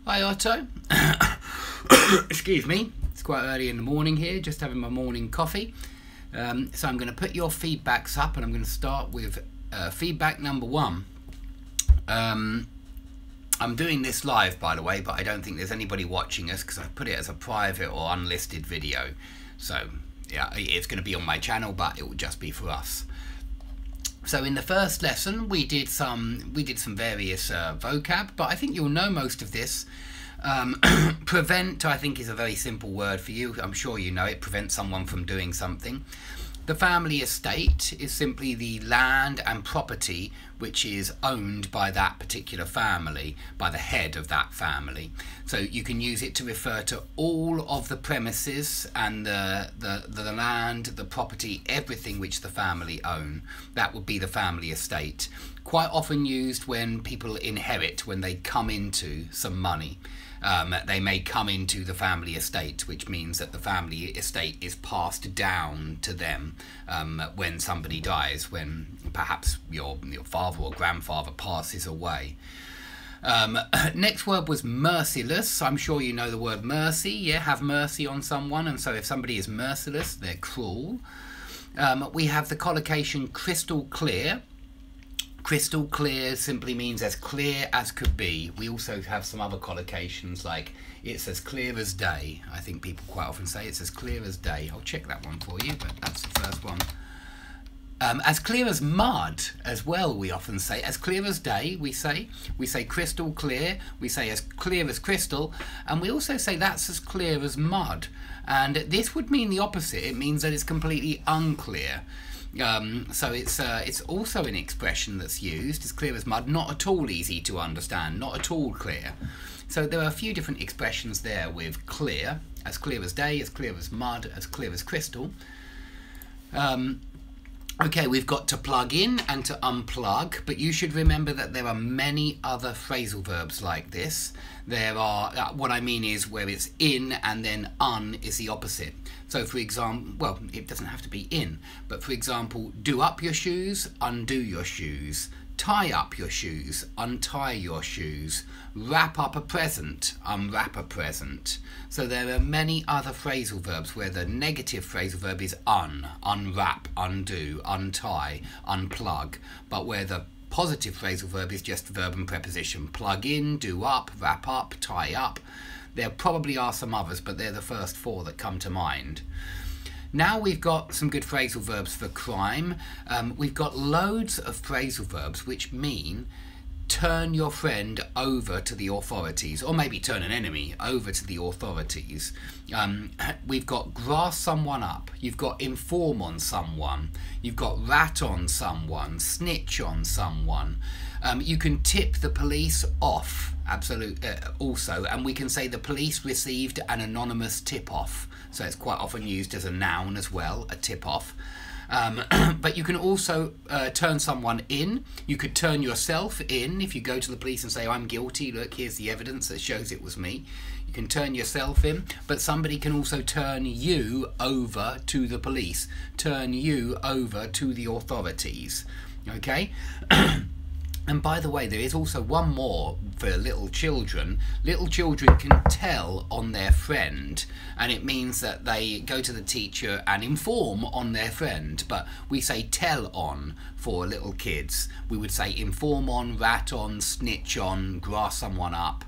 Hi Otto. Excuse me, it's quite early in the morning here, just having my morning coffee. So I'm going to put your feedbacks up, and I'm going to start with feedback number one. I'm doing this live, by the way, but I don't think there's anybody watching us because I put it as a private or unlisted video. So yeah, it's going to be on my channel, but it will just be for us. So in the first lesson we did some various vocab, but I think you'll know most of this. Prevent, I think, is a very simple word for you. I'm sure you know it. Prevent someone from doing something. The family estate is simply the land and property which is owned by that particular family, by the head of that family. So you can use it to refer to all of the premises and the land, the property, everything which the family own. That would be the family estate. Quite often used when people inherit, when they come into some money. They may come into the family estate, which means that the family estate is passed down to them when somebody dies, when perhaps your father or grandfather passes away. Next word was merciless. I'm sure you know the word mercy. Yeah, have mercy on someone. And so if somebody is merciless, they're cruel. We have the collocation crystal clear. Crystal clear simply means as clear as could be. We also have some other collocations like it's as clear as day. I think people quite often say it's as clear as day. I'll check that one for you, but that's the first one. As clear as mud as well, we often say. As clear as day, we say crystal clear, we say as clear as crystal, and we also say that's as clear as mud. And this would mean the opposite. It means that it's completely unclear. So it's also an expression that's used, as clear as mud, not at all easy to understand, not at all clear. So there are a few different expressions there with clear, as clear as day, as clear as mud, as clear as crystal. Okay, we've got to plug in and to unplug, but you should remember that there are many other phrasal verbs like this. There are, what I mean is where it's in and then un is the opposite. So for example, well, it doesn't have to be in, but for example, do up your shoes, undo your shoes. Tie up your shoes, untie your shoes. Wrap up a present, unwrap a present. So there are many other phrasal verbs where the negative phrasal verb is unwrap, undo, untie, unplug, but where the positive phrasal verb is just verb and preposition. Plug in, do up, wrap up, tie up. There probably are some others, but they're the first four that come to mind. Now we've got some good phrasal verbs for crime. We've got loads of phrasal verbs which mean turn your friend over to the authorities, or maybe turn an enemy over to the authorities. We've got grass someone up, you've got inform on someone, you've got rat on someone, snitch on someone. You can tip the police off, also, and we can say the police received an anonymous tip-off. So it's quite often used as a noun as well, a tip-off. But you can also turn someone in. You could turn yourself in if you go to the police and say, I'm guilty, look, here's the evidence that shows it was me. You can turn yourself in, but somebody can also turn you over to the police, turn you over to the authorities. Okay? And by the way, there is also one more for little children. Little children can tell on their friend, and it means that they go to the teacher and inform on their friend. But we say tell on for little kids. We would say inform on, rat on, snitch on, grass someone up,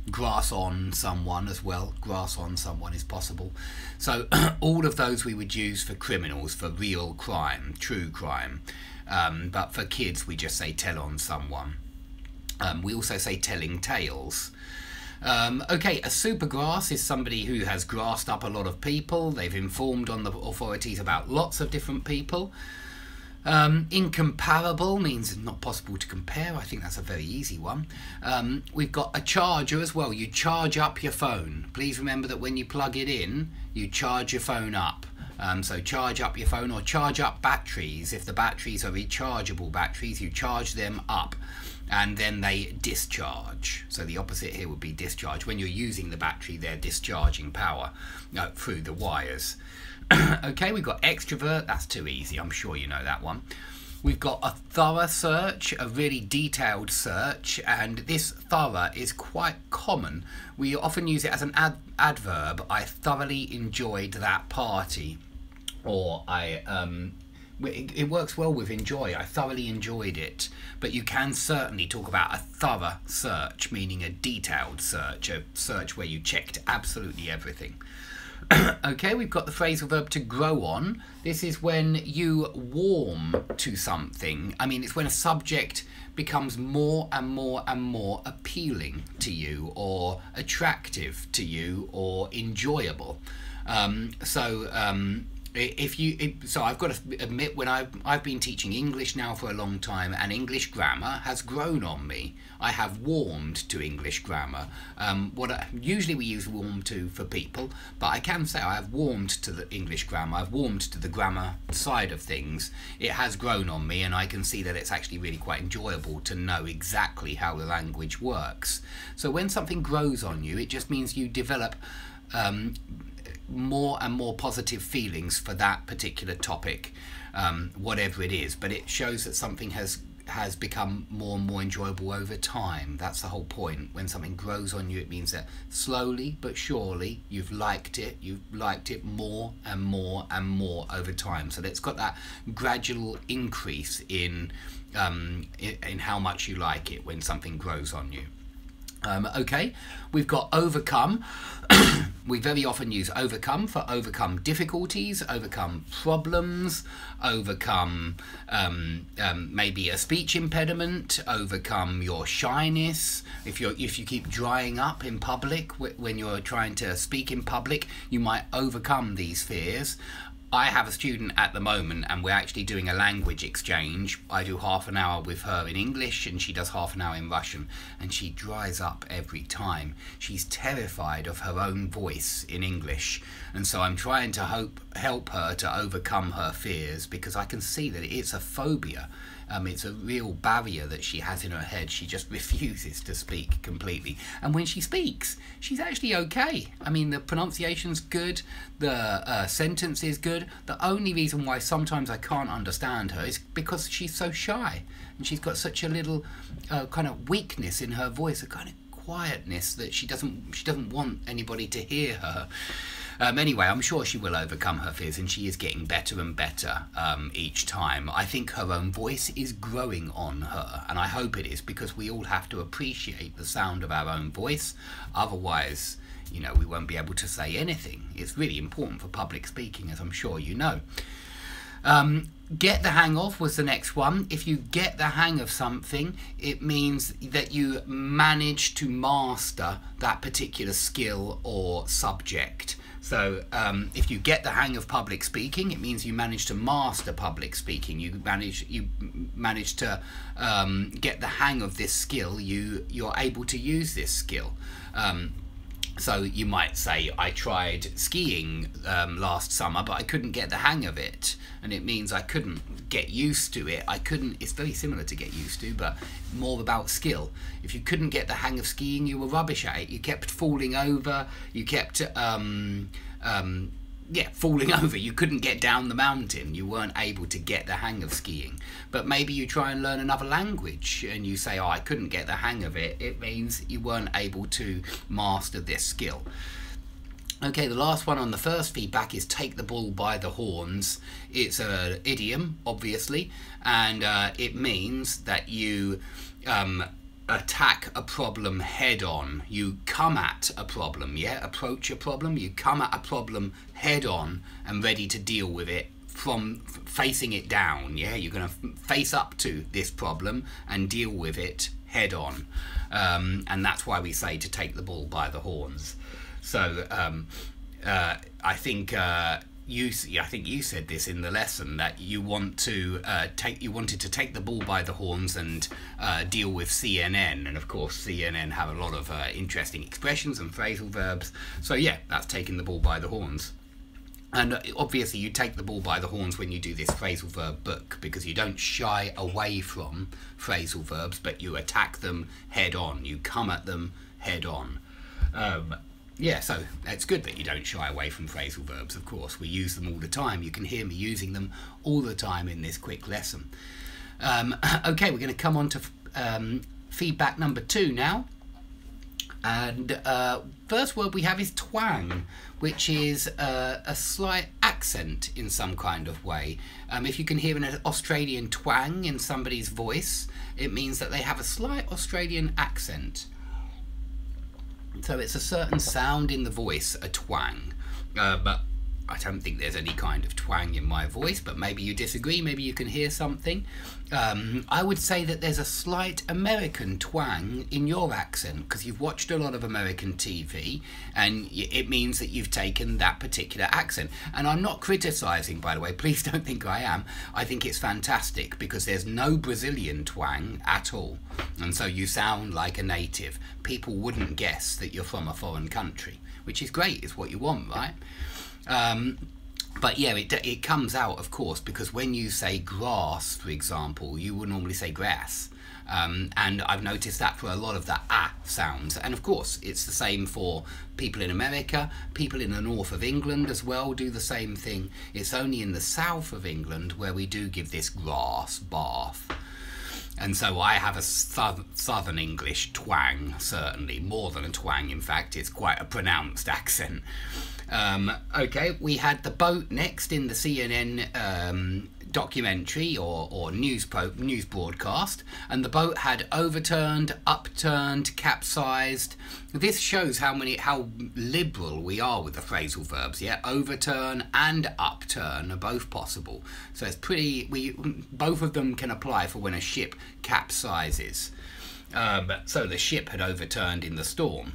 grass on someone as well. Grass on someone is possible. So all of those we would use for criminals, for real crime, true crime. But for kids, we just say tell on someone. We also say telling tales. Okay, a supergrass is somebody who has grassed up a lot of people. They've informed on the authorities about lots of different people. Incomparable means it's not possible to compare. I think that's a very easy one. We've got a charger as well. You charge up your phone. Please remember that when you plug it in, you charge your phone up. So charge up your phone, or charge up batteries. If the batteries are rechargeable batteries, you charge them up and then they discharge. So the opposite here would be discharge. When you're using the battery, they're discharging power through the wires. Okay, we've got extrovert. That's too easy. I'm sure you know that one. We've got a thorough search, a really detailed search, and this thorough is quite common. We often use it as an adverb. I thoroughly enjoyed that party, or it works well with enjoy. I thoroughly enjoyed it. But you can certainly talk about a thorough search, meaning a detailed search, a search where you checked absolutely everything. Okay, we've got the phrasal verb to grow on. This is when you warm to something. I mean, it's when a subject becomes more and more and more appealing to you, or attractive to you, or enjoyable. So I've got to admit, when I've been teaching English now for a long time, and English grammar has grown on me. I have warmed to English grammar. Usually we use warm to for people, but I can say I have warmed to the English grammar. I've warmed to the grammar side of things. It has grown on me, and I can see that it's actually really quite enjoyable to know exactly how the language works. So when something grows on you, it just means you develop more and more positive feelings for that particular topic, whatever it is. But it shows that something has become more and more enjoyable over time. That's the whole point. When something grows on you, it means that slowly but surely you've liked it more and more and more over time. So it's got that gradual increase in how much you like it when something grows on you. Okay, we've got overcome. We very often use overcome for overcome difficulties, overcome problems, overcome maybe a speech impediment, overcome your shyness. If you keep drying up in public when you're trying to speak in public, you might overcome these fears. I have a student at the moment, and we're actually doing a language exchange. I do half an hour with her in English, and she does half an hour in Russian, and she dries up every time. She's terrified of her own voice in English, and so I'm trying to help her to overcome her fears, because I can see that it's a phobia. It's a real barrier that she has in her head. She just refuses to speak completely. And when she speaks, she's actually okay. I mean, the pronunciation's good, the sentence is good. The only reason why sometimes I can't understand her is because she's so shy. And she's got such a little kind of weakness in her voice, a kind of quietness that she doesn't want anybody to hear her. Anyway, I'm sure she will overcome her fears, and she is getting better and better each time. I think her own voice is growing on her, and I hope it is, because we all have to appreciate the sound of our own voice. Otherwise, you know, we won't be able to say anything. It's really important for public speaking, as I'm sure you know. Get the hang of was the next one. If you get the hang of something, it means that you manage to master that particular skill or subject. So if you get the hang of public speaking, it means you manage to master public speaking. You manage to get the hang of this skill. You're able to use this skill. So you might say, I tried skiing last summer, but I couldn't get the hang of it. And it means I couldn't get used to it. It's very similar to get used to, but more about skill. If you couldn't get the hang of skiing, you were rubbish at it. You kept falling over. You kept falling over. You couldn't get down the mountain. You weren't able to get the hang of skiing. But maybe you try and learn another language and you say, oh, I couldn't get the hang of it. It means you weren't able to master this skill. Okay, the last one on the first feedback is take the bull by the horns. It's an idiom, obviously, and it means that you attack a problem head on. You come at a problem, yeah? Approach a problem. You come at a problem head on and ready to deal with it from facing it down, yeah? You're going to face up to this problem and deal with it head on. And that's why we say to take the bull by the horns. So I think you said this in the lesson, that you wanted to take the bull by the horns and deal with CNN, and of course CNN have a lot of interesting expressions and phrasal verbs. So yeah, that's taking the bull by the horns. And obviously you take the bull by the horns when you do this phrasal verb book, because you don't shy away from phrasal verbs, but you attack them head on. You come at them head on. Yeah, so it's good that you don't shy away from phrasal verbs, of course. We use them all the time. You can hear me using them all the time in this quick lesson. Okay, we're going to come on to feedback number 2 now. And first word we have is twang, which is a slight accent in some kind of way. If you can hear an Australian twang in somebody's voice, it means that they have a slight Australian accent. So it's a certain sound in the voice, a twang. But I don't think there's any kind of twang in my voice, but maybe you disagree, maybe you can hear something. I would say that there's a slight American twang in your accent, because you've watched a lot of American TV, and it means that you've taken that particular accent. And I'm not criticising, by the way, please don't think I am. I think it's fantastic, because there's no Brazilian twang at all. And so you sound like a native. People wouldn't guess that you're from a foreign country, which is great, it's what you want, right? But yeah, it comes out, of course, because when you say grass, for example, you would normally say grass. And I've noticed that for a lot of the ah sounds. And of course, it's the same for people in America. People in the north of England as well do the same thing. It's only in the south of England where we do give this grass bath. And so I have a southern English twang, certainly, more than a twang, in fact. It's quite a pronounced accent. Okay, we had the boat next in the CNN documentary or news broadcast, and the boat had overturned, upturned, capsized. This shows how liberal we are with the phrasal verbs. Yeah, overturn and upturn are both possible. So it's both of them can apply for when a ship capsizes. So the ship had overturned in the storm.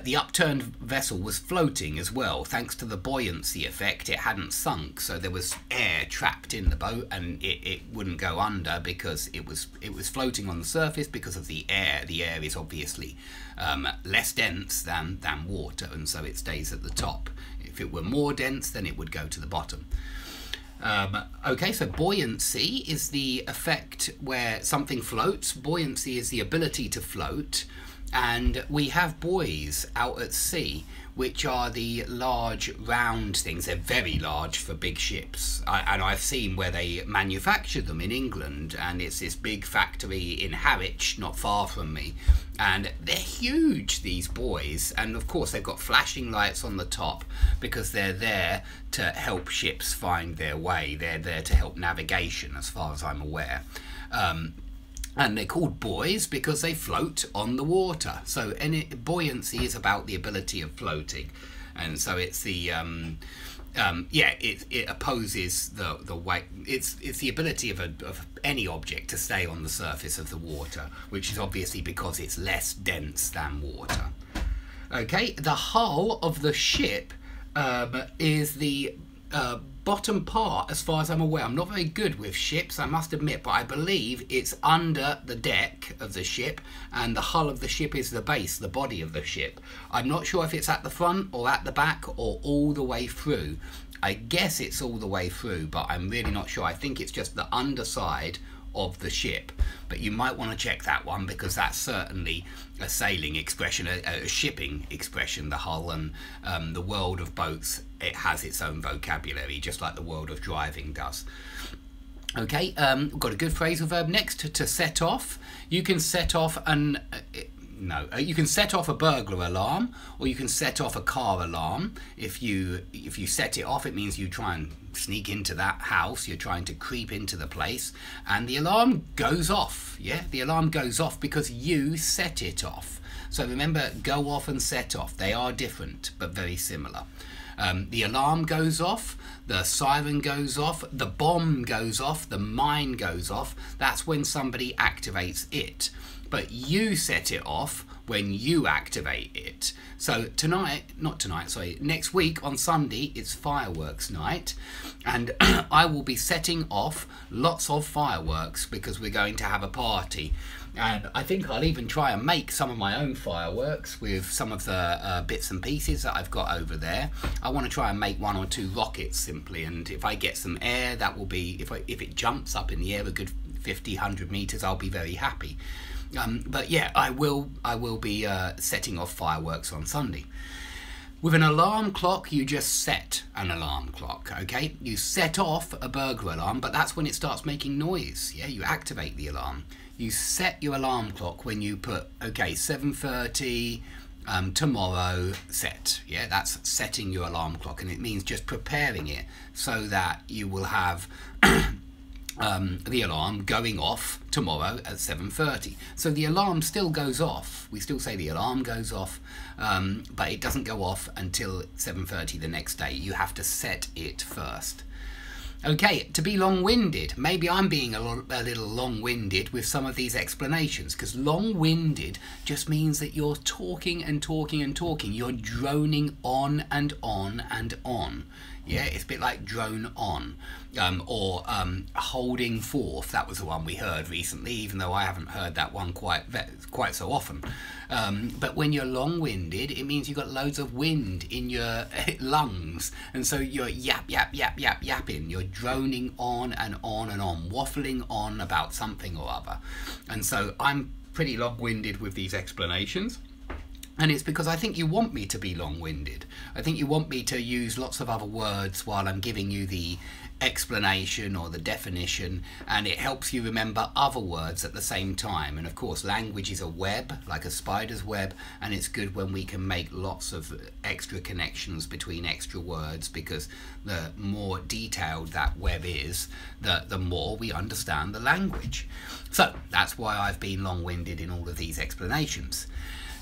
The upturned vessel was floating as well. Thanks to the buoyancy effect, it hadn't sunk, so there was air trapped in the boat, and it wouldn't go under because it was floating on the surface because of the air. The air is obviously less dense than water, and so it stays at the top. If it were more dense, then it would go to the bottom. Okay, so buoyancy is the effect where something floats. Buoyancy is the ability to float. And we have buoys out at sea, which are the large round things. They're very large for big ships. And I've seen where they manufacture them in England, and it's this big factory in Harwich, not far from me. And they're huge, these buoys. And of course, they've got flashing lights on the top because they're there to help ships find their way. They're there to help navigation, as far as I'm aware. And they're called buoys because they float on the water. So buoyancy is about the ability of floating, and so it's the it opposes the weight. It's the ability of any object to stay on the surface of the water, which is obviously because it's less dense than water. Okay, the hull of the ship is the bottom part, as far as I'm aware. I'm not very good with ships, I must admit, but I believe it's under the deck of the ship, and the hull of the ship is the base, the body of the ship. I'm not sure if it's at the front or at the back or all the way through. I guess it's all the way through, but I'm really not sure. I think it's just the underside of the ship, but you might want to check that one, because that's certainly a sailing expression, a shipping expression, the hull. And the world of boats, it has its own vocabulary, just like the world of driving does. Okay, we've got a good phrasal verb next. To set off. You can set off you can set off a burglar alarm, or you can set off a car alarm. If you set it off, it means you try and sneak into that house. You're trying to creep into the place, and the alarm goes off. Yeah, the alarm goes off because you set it off. So remember, go off and set off. They are different, but very similar. The alarm goes off, the siren goes off, the bomb goes off, the mine goes off. That's when somebody activates it. But you set it off when you activate it. So next week on Sunday, it's fireworks night, and I will be setting off lots of fireworks because we're going to have a party. And I think I'll even try and make some of my own fireworks with some of the bits and pieces that I've got over there. I want to try and make 1 or 2 rockets simply, and if I get some air, that will be, if it jumps up in the air a good 50, 100 meters, I'll be very happy. But yeah, I will be setting off fireworks on Sunday. With an alarm clock, you just set an alarm clock, okay? You set off a burglar alarm, but that's when it starts making noise, yeah? You activate the alarm. You set your alarm clock when you put, okay, 7:30 tomorrow set, yeah? That's setting your alarm clock, and it means just preparing it so that you will have the alarm going off tomorrow at 7:30. So the alarm still goes off. We still say the alarm goes off, but it doesn't go off until 7:30 the next day. You have to set it first. Okay, to be long-winded, maybe I'm being a little long-winded with some of these explanations, because long-winded just means that you're talking and talking and talking. You're droning on and on and on. Yeah, it's a bit like drone on, or holding forth. That was the one we heard recently, even though I haven't heard that one quite so often. But when you're long-winded, it means you've got loads of wind in your lungs, and so you're yapping. You're droning on and on and on, waffling on about something or other. And so I'm pretty long-winded with these explanations. And it's because I think you want me to be long-winded. I think you want me to use lots of other words while I'm giving you the explanation or the definition, and it helps you remember other words at the same time. And of course, language is a web, like a spider's web, and it's good when we can make lots of extra connections between extra words, because the more detailed that web is, the more we understand the language. So that's why I've been long-winded in all of these explanations.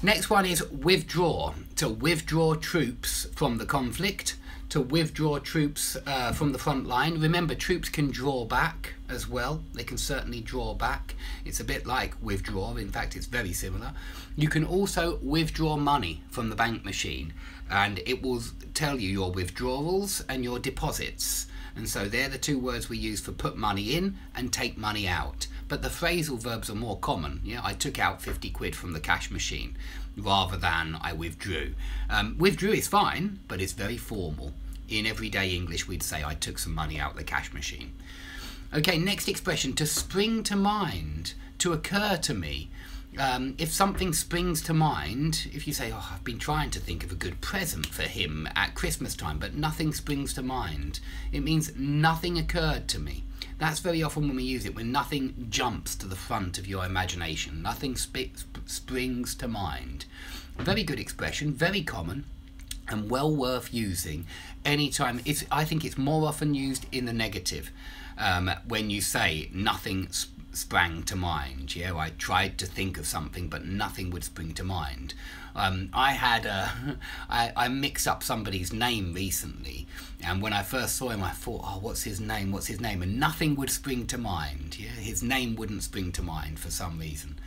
Next one is withdraw. To withdraw troops from the conflict, to withdraw troops from the front line. Remember, troops can draw back as well. They can certainly draw back. It's a bit like withdraw. In fact, it's very similar. You can also withdraw money from the bank machine, and it will tell you your withdrawals and your deposits. And so they're the two words we use for put money in and take money out. But the phrasal verbs are more common. Yeah, I took out 50 quid from the cash machine rather than I withdrew. Withdrew is fine, but it's very formal. In everyday English, we'd say I took some money out of the cash machine. Okay, next expression, to spring to mind, to occur to me. If something springs to mind, if you say, oh, I've been trying to think of a good present for him at Christmas time, but nothing springs to mind, it means nothing occurred to me. That's very often when we use it, when nothing jumps to the front of your imagination. Nothing springs to mind. Very good expression, very common, and well worth using anytime. I think it's more often used in the negative, when you say nothing sprang to mind. Yeah, I tried to think of something, but nothing would spring to mind. I mixed up somebody's name recently, and when I first saw him I thought, oh, what's his name, and nothing would spring to mind. Yeah, his name wouldn't spring to mind for some reason.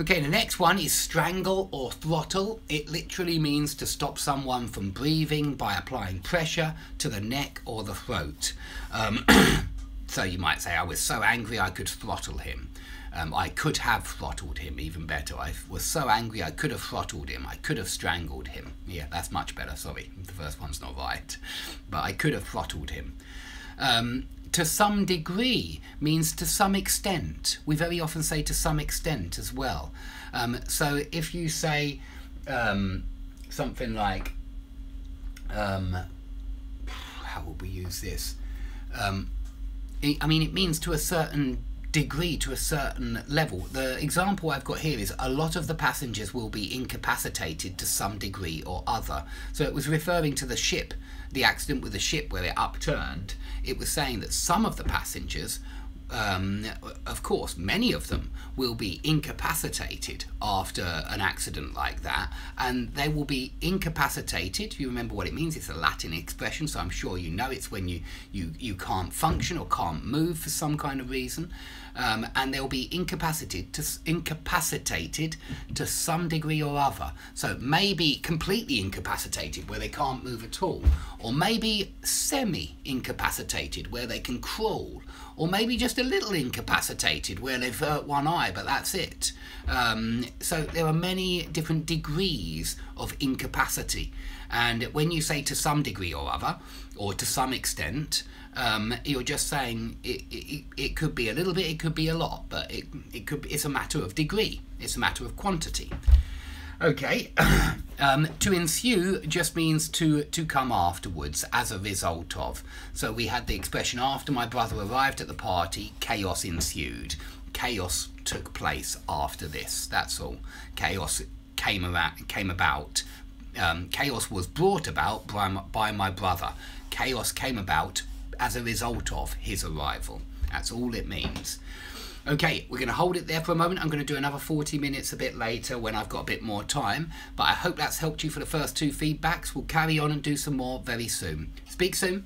Okay, the next one is strangle or throttle. It literally means to stop someone from breathing by applying pressure to the neck or the throat. So you might say, I was so angry I could throttle him. I could have throttled him, even better. I was so angry I could have throttled him. I could have strangled him. Yeah, that's much better. Sorry, the first one's not right. But I could have throttled him. To some degree means to some extent. We very often say to some extent as well. So if you say something like, how would we use this? I mean, it means to a certain degree, to a certain level. The example I've got here is a lot of the passengers will be incapacitated to some degree or other. So it was referring to the ship, the accident with the ship where it upturned. It was saying that some of the passengers, of course, many of them will be incapacitated after an accident like that, and they will be incapacitated. You remember what it means? It's a Latin expression, so I'm sure you know. It's when you can't function or can't move for some kind of reason, and they'll be incapacitated to some degree or other. So maybe completely incapacitated where they can't move at all, or maybe semi-incapacitated where they can crawl, or maybe just a little incapacitated where they've hurt one eye, but that's it. So there are many different degrees of incapacity. And when you say to some degree or other, or to some extent, you're just saying it could be a little bit, it could be a lot, but it's a matter of degree, it's a matter of quantity. Okay, to ensue just means to come afterwards, as a result of. So we had the expression, after my brother arrived at the party, chaos ensued. Chaos took place after this, that's all. Chaos came about. Chaos was brought about by my brother. Chaos came about as a result of his arrival. That's all it means. Okay, we're going to hold it there for a moment. I'm going to do another 40 minutes a bit later when I've got a bit more time. But I hope that's helped you for the first two feedbacks. We'll carry on and do some more very soon. Speak soon.